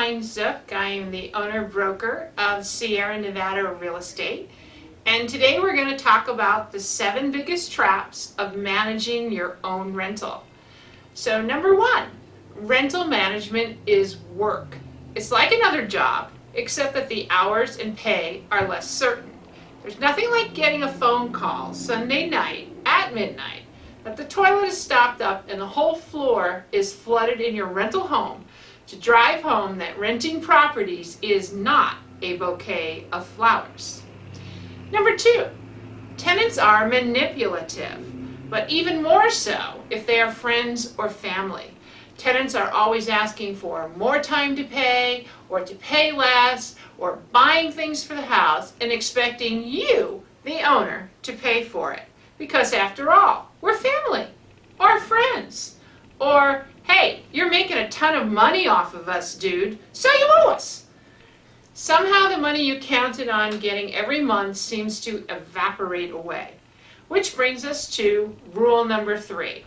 Madeline Zook. I am the owner-broker of Sierra Nevada Real Estate. And today we're going to talk about the 7 biggest traps of managing your own rental. So number 1, rental management is work. It's like another job, except that the hours and pay are less certain. There's nothing like getting a phone call Sunday night at midnight that the toilet is stopped up and the whole floor is flooded in your rental home to drive home that renting properties is not a bouquet of flowers. Number 2, tenants are manipulative, but even more so if they are friends or family. Tenants are always asking for more time to pay, or to pay less, or buying things for the house and expecting you, the owner, to pay for it. Because after all, we're family, or friends, or hey, you're making a ton of money off of us, dude, so you owe us. Somehow the money you counted on getting every month seems to evaporate away. Which brings us to rule number 3.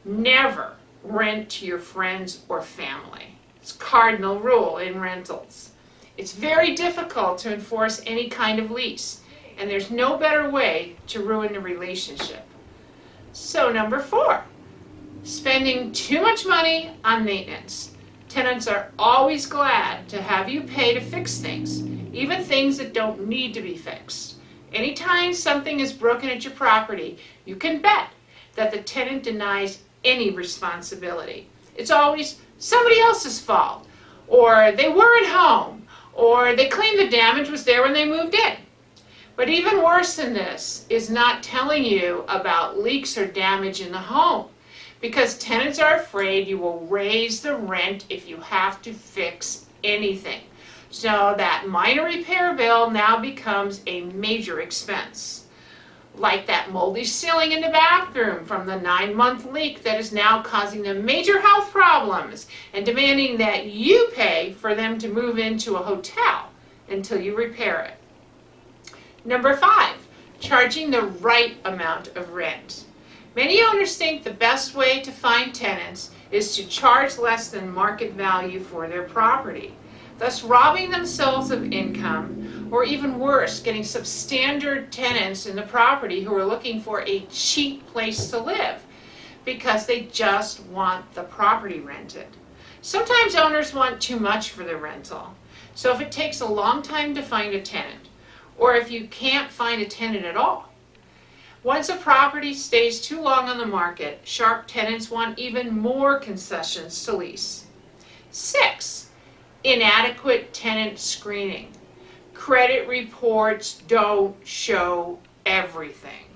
Never rent to your friends or family. It's a cardinal rule in rentals. It's very difficult to enforce any kind of lease, and there's no better way to ruin a relationship. So number 4, spending too much money on maintenance. Tenants are always glad to have you pay to fix things, even things that don't need to be fixed. Anytime something is broken at your property, you can bet that the tenant denies any responsibility. It's always somebody else's fault, or they weren't home, or they claim the damage was there when they moved in. But even worse than this is not telling you about leaks or damage in the home, because tenants are afraid you will raise the rent if you have to fix anything. So that minor repair bill now becomes a major expense. Like that moldy ceiling in the bathroom from the 9-month leak that is now causing them major health problems and demanding that you pay for them to move into a hotel until you repair it. Number 5, charging the right amount of rent. Many owners think the best way to find tenants is to charge less than market value for their property, thus robbing themselves of income, or even worse, getting substandard tenants in the property who are looking for a cheap place to live because they just want the property rented. Sometimes owners want too much for their rental, so if it takes a long time to find a tenant, or if you can't find a tenant at all, once a property stays too long on the market, sharp tenants want even more concessions to lease. 6, inadequate tenant screening. Credit reports don't show everything.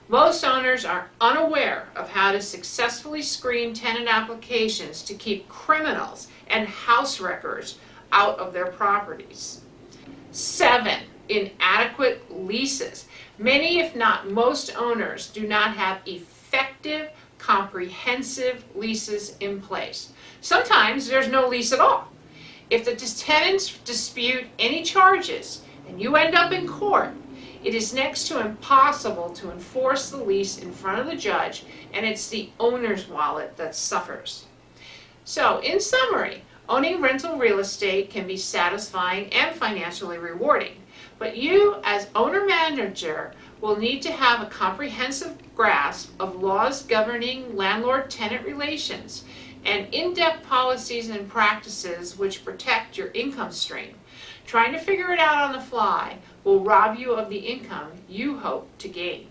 Most owners are unaware of how to successfully screen tenant applications to keep criminals and house wreckers out of their properties. 7, inadequate leases. Many, if not most, owners do not have effective, comprehensive leases in place. Sometimes there's no lease at all. If the tenants dispute any charges and you end up in court, it is next to impossible to enforce the lease in front of the judge, and it's the owner's wallet that suffers. So, in summary, owning rental real estate can be satisfying and financially rewarding, but you, as owner-manager, will need to have a comprehensive grasp of laws governing landlord-tenant relations and in-depth policies and practices which protect your income stream. Trying to figure it out on the fly will rob you of the income you hope to gain.